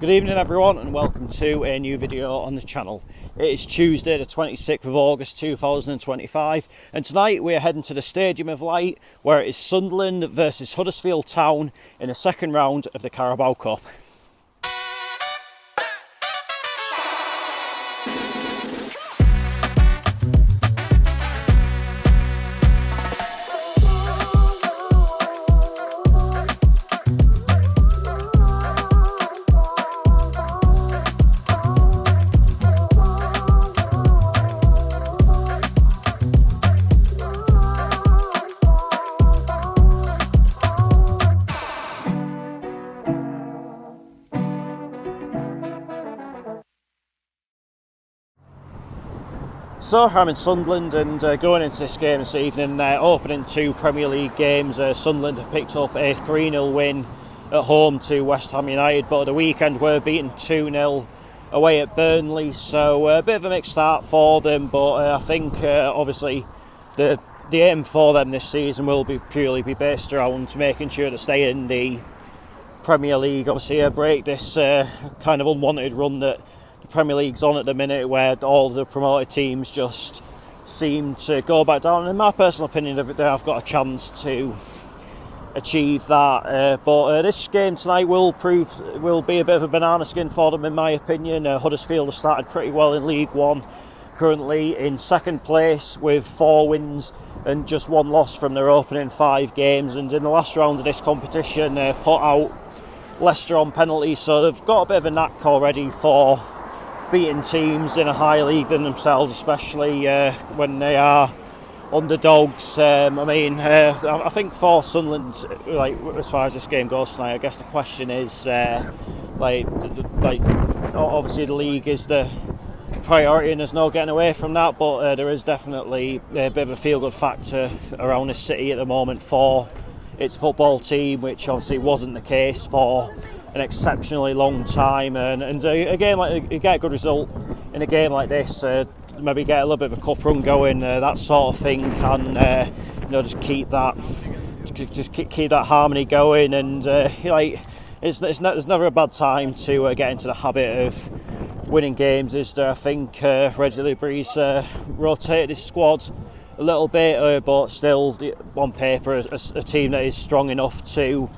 Good evening everyone and welcome to a new video on the channel. It is Tuesday the 26th of August 2025 and tonight we are heading to the Stadium of Light where it is Sunderland versus Huddersfield Town in the second round of the Carabao Cup. So I'm in Sunderland and going into this game this evening, opening two Premier League games. Sunderland have picked up a 3-0 win at home to West Ham United, but at the weekend were beaten 2-0 away at Burnley, so a bit of a mixed start for them, but I think obviously the aim for them this season will be purely based around making sure to stay in the Premier League, obviously break this kind of unwanted run that the Premier League's on at the minute, where all the promoted teams just seem to go back down. In my personal opinion, they have got a chance to achieve that. But this game tonight will be a bit of a banana skin for them, in my opinion. Huddersfield have started pretty well in League One, currently in second place with 4 wins and just 1 loss from their opening 5 games. And in the last round of this competition, put out Leicester on penalties, so they've got a bit of a knack already for beating teams in a higher league than themselves, especially when they are underdogs. I think for Sunderland, like as far as this game goes tonight, I guess the question is, obviously the league is the priority and there's no getting away from that, but there is definitely a bit of a feel-good factor around the city at the moment for its football team, which obviously wasn't the case for an exceptionally long time, and a game like you get a good result in a game like this, maybe get a little bit of a cup run going, that sort of thing can just keep that harmony going, and there's never a bad time to get into the habit of winning games, is there? I think Reggie Libre's rotated his squad a little bit, but still on paper a team that is strong enough to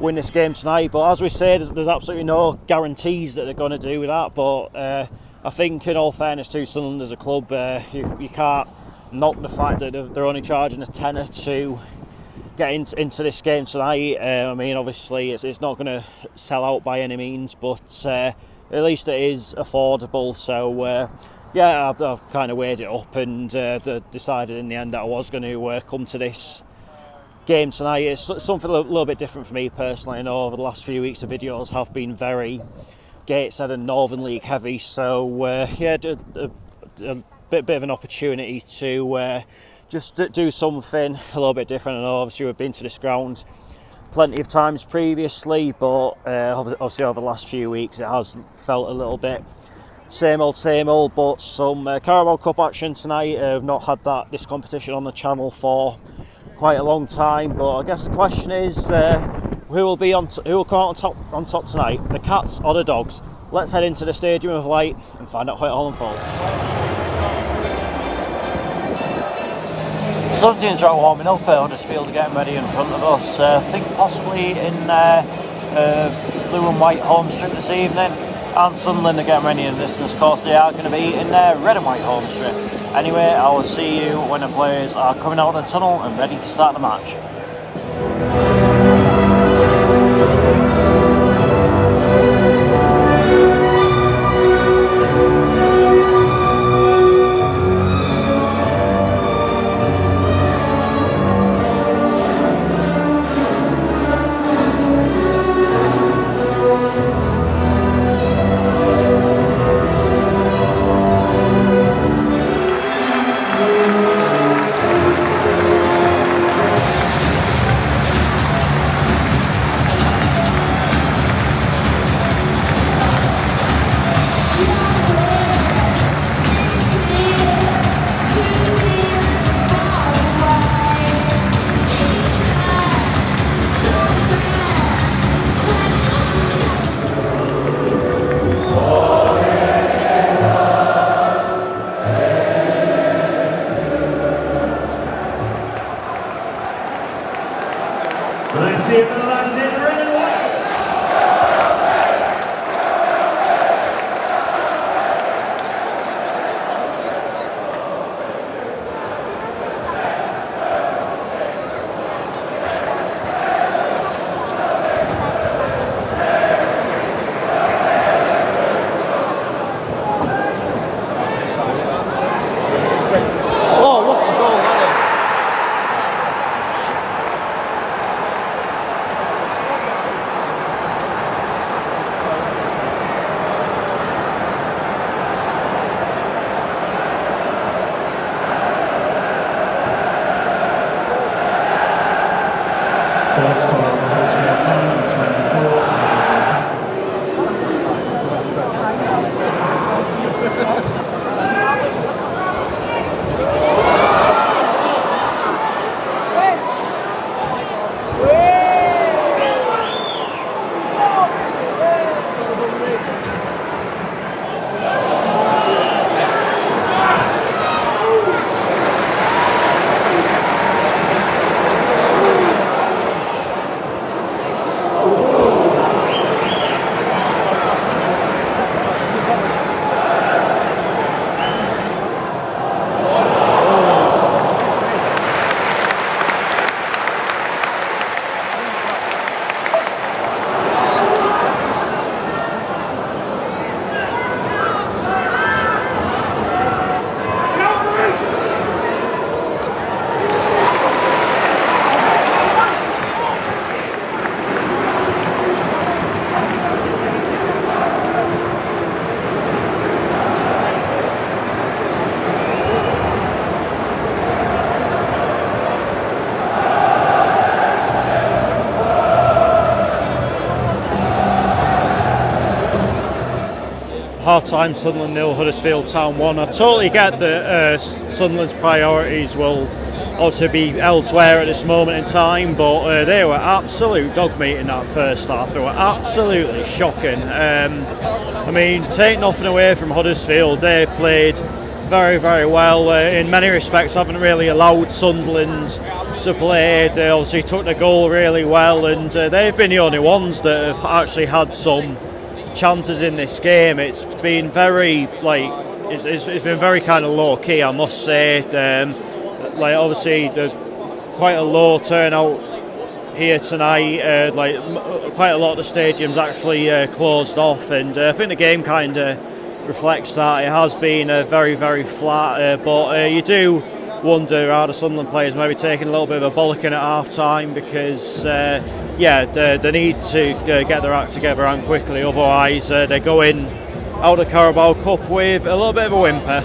win this game tonight. But as we say, there's absolutely no guarantees that they're going to do that, but I think in all fairness to Sunderland as a club, you can't knock the fact that they're only charging a tenner to get into this game tonight. Obviously it's not going to sell out by any means, but at least it is affordable, so I've kind of weighed it up and decided in the end that I was going to come to this game tonight. It's something a little bit different for me personally. I know over the last few weeks the videos have been very Gateshead and Northern League heavy, so a bit of an opportunity to just do something a little bit different. I know obviously we've been to this ground plenty of times previously, but obviously over the last few weeks it has felt a little bit same old, but some Carabao Cup action tonight. I've not had this competition on the channel for quite a long time, but I guess the question is, who will come out on top tonight, the Cats or the Dogs? Let's head into the Stadium of Light and find out how it all unfolds. Some teams are out warming up. Huddersfield are getting ready in front of us. I think possibly in blue and white home strip this evening, and Sunderland are getting ready in the distance. Of course, they are going to be in their red and white home strip. Anyway, I will see you when the players are coming out of the tunnel and ready to start the match. Lads in, red and white. Oh, what's the goal that is? Goal scorer for Huddersfield Town, 24. Half-time, Sunderland 0, Huddersfield Town 1. I totally get that Sunderland's priorities will obviously be elsewhere at this moment in time, but they were absolute dog meat in that first half. They were absolutely shocking. I mean, take nothing away from Huddersfield. They've played very, very well. In many respects, haven't really allowed Sunderland to play. They obviously took the goal really well, and they've been the only ones that have actually had some chances in this game. It's been very it's been very kind of low key, I must say. Obviously quite a low turnout here tonight. Quite a lot of the stadium's actually closed off, and I think the game kind of reflects that. It has been very, very flat, but you do wonder how the Sunderland players maybe taking a little bit of a bollocking at half time, because they need to get their act together and quickly, otherwise they're going out of the Carabao Cup with a little bit of a whimper.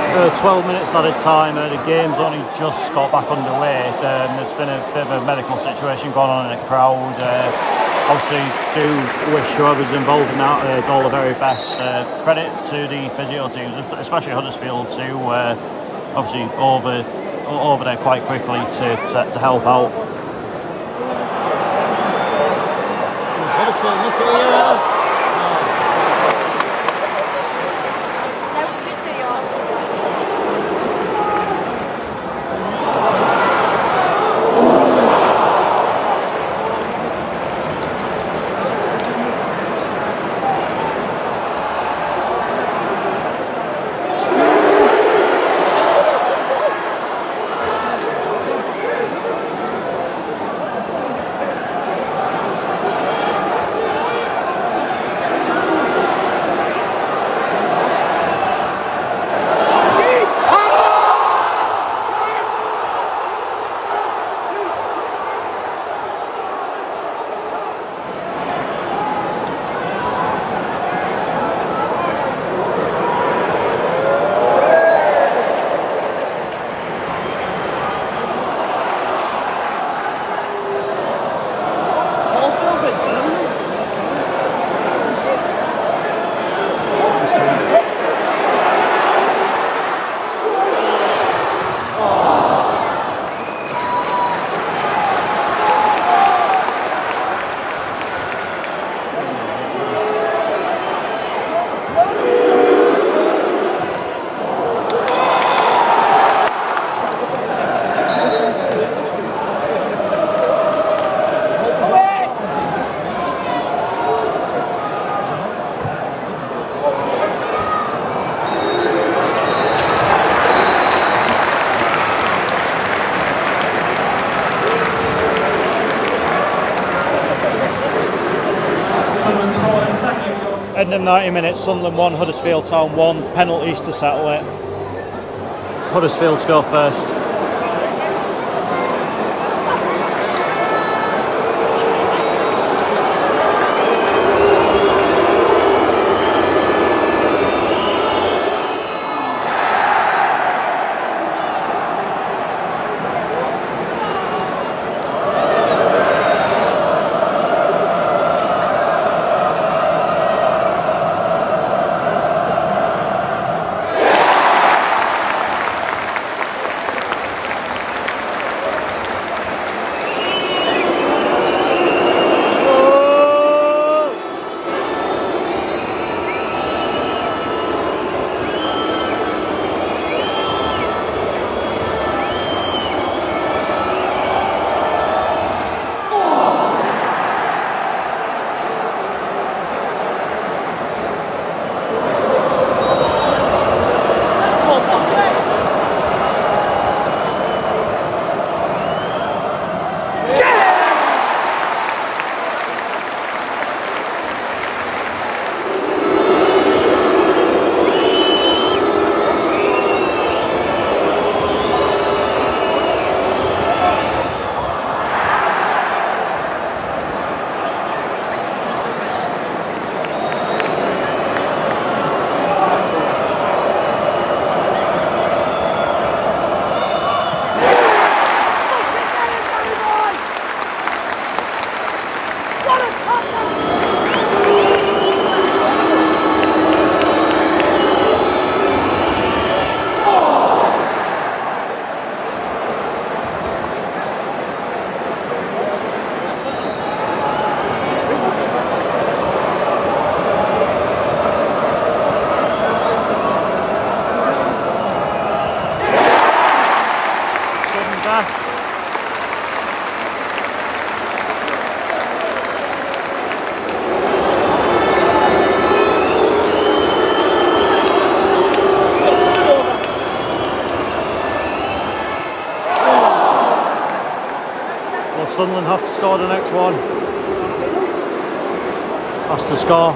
12 minutes added time. The game's only just got back underway. There's been a bit of a medical situation going on in the crowd. Obviously, do wish whoever's involved in that all the very best. Credit to the physio teams, especially Huddersfield, who obviously over there quite quickly to help out. End of 90 minutes, Sunderland 1, Huddersfield Town 1, penalties to settle it. Huddersfield go first. Sunderland have to score the next one. Has to score.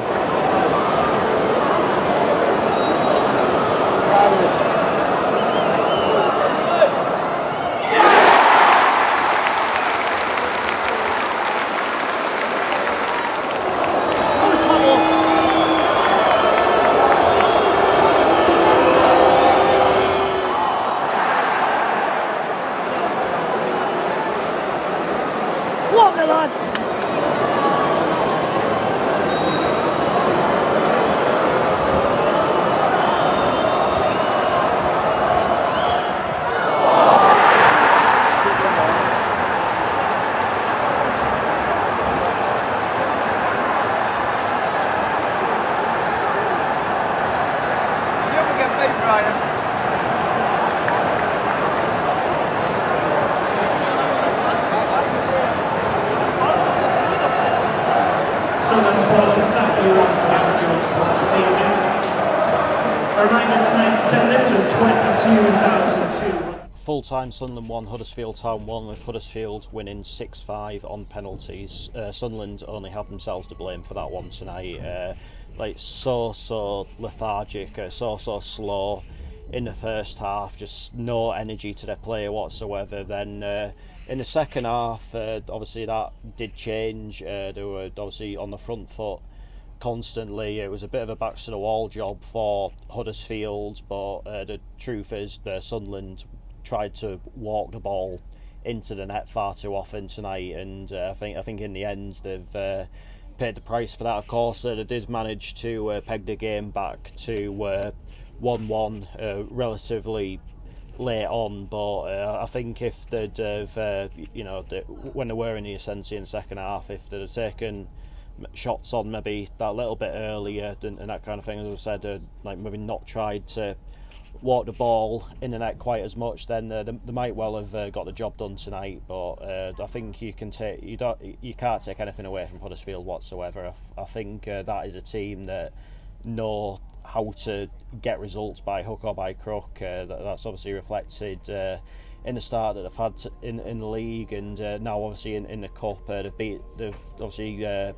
Sunderland supporters, thank you once again for your support this evening. A reminder of tonight's attendance was 22,200. Full-time Sunderland 1, Huddersfield Town 1, with Huddersfield winning 6-5 on penalties. Sunderland only have themselves to blame for that one tonight. Like so lethargic, so slow in the first half, just no energy to their play whatsoever. Then in the second half, obviously that did change. They were obviously on the front foot constantly. It was a bit of a backs to the wall job for Huddersfield, but the truth is Sunderland tried to walk the ball into the net far too often tonight, and I think in the end they've paid the price for that. Of course, they did manage to peg the game back to 1-1 relatively late on, but I think if they'd have, when they were in the ascendancy in the second half, if they'd have taken shots on maybe that little bit earlier and that kind of thing, as I said, like maybe not tried to walk the ball in the net quite as much, then they might well have got the job done tonight. But I think you can't take anything away from Huddersfield whatsoever. I think that is a team that know how to get results by hook or by crook. That's obviously reflected in the start that they've had in the league, and now obviously in the cup. They've obviously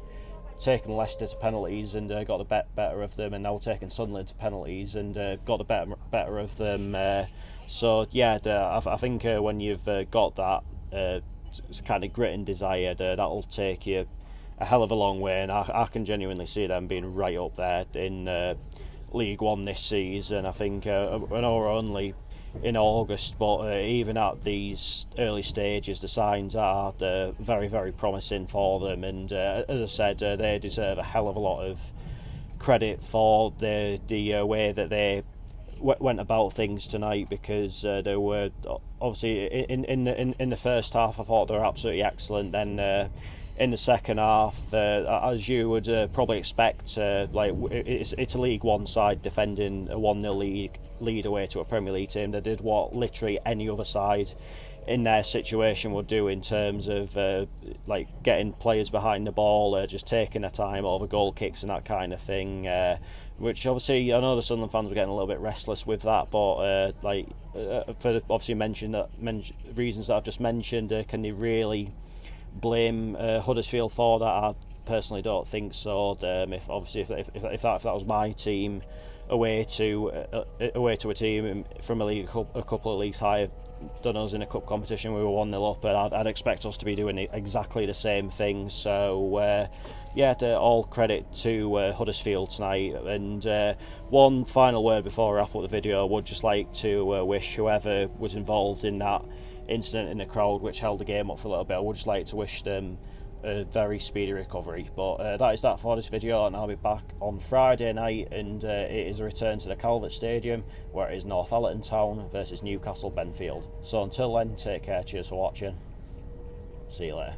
taken Leicester to penalties and got the better of them, and now taking Sunderland to penalties and got the better of them. So yeah, I think when you've got that kind of grit and desire, that'll take you a hell of a long way, and I can genuinely see them being right up there in League One this season. I think I know we're only in August, but even at these early stages, the signs are very, very promising for them. And as I said, they deserve a hell of a lot of credit for the way that they went about things tonight, because they were obviously in the first half I thought they were absolutely excellent. Then in the second half, as you would probably expect, it's a League One side defending a 1-0 lead away to a Premier League team. They did what literally any other side in their situation would do in terms of getting players behind the ball, just taking their time over goal kicks and that kind of thing, which obviously I know the Sunderland fans were getting a little bit restless with that, but for obviously reasons that I've just mentioned, can they really blame Huddersfield for that? I personally don't think so. If that was my team away to a team from a couple of leagues higher than us in a cup competition, we were 1-0 up, and I'd expect us to be doing exactly the same thing. So all credit to Huddersfield tonight. And one final word before I wrap up the video, I would just like to wish whoever was involved in that incident in the crowd which held the game up for a little bit, I would just like to wish them a very speedy recovery. But that is that for this video, and I'll be back on Friday night, and it is a return to the Calvert Stadium, where it is Northallerton Town versus Newcastle Benfield. So until then, take care, cheers for watching, see you later.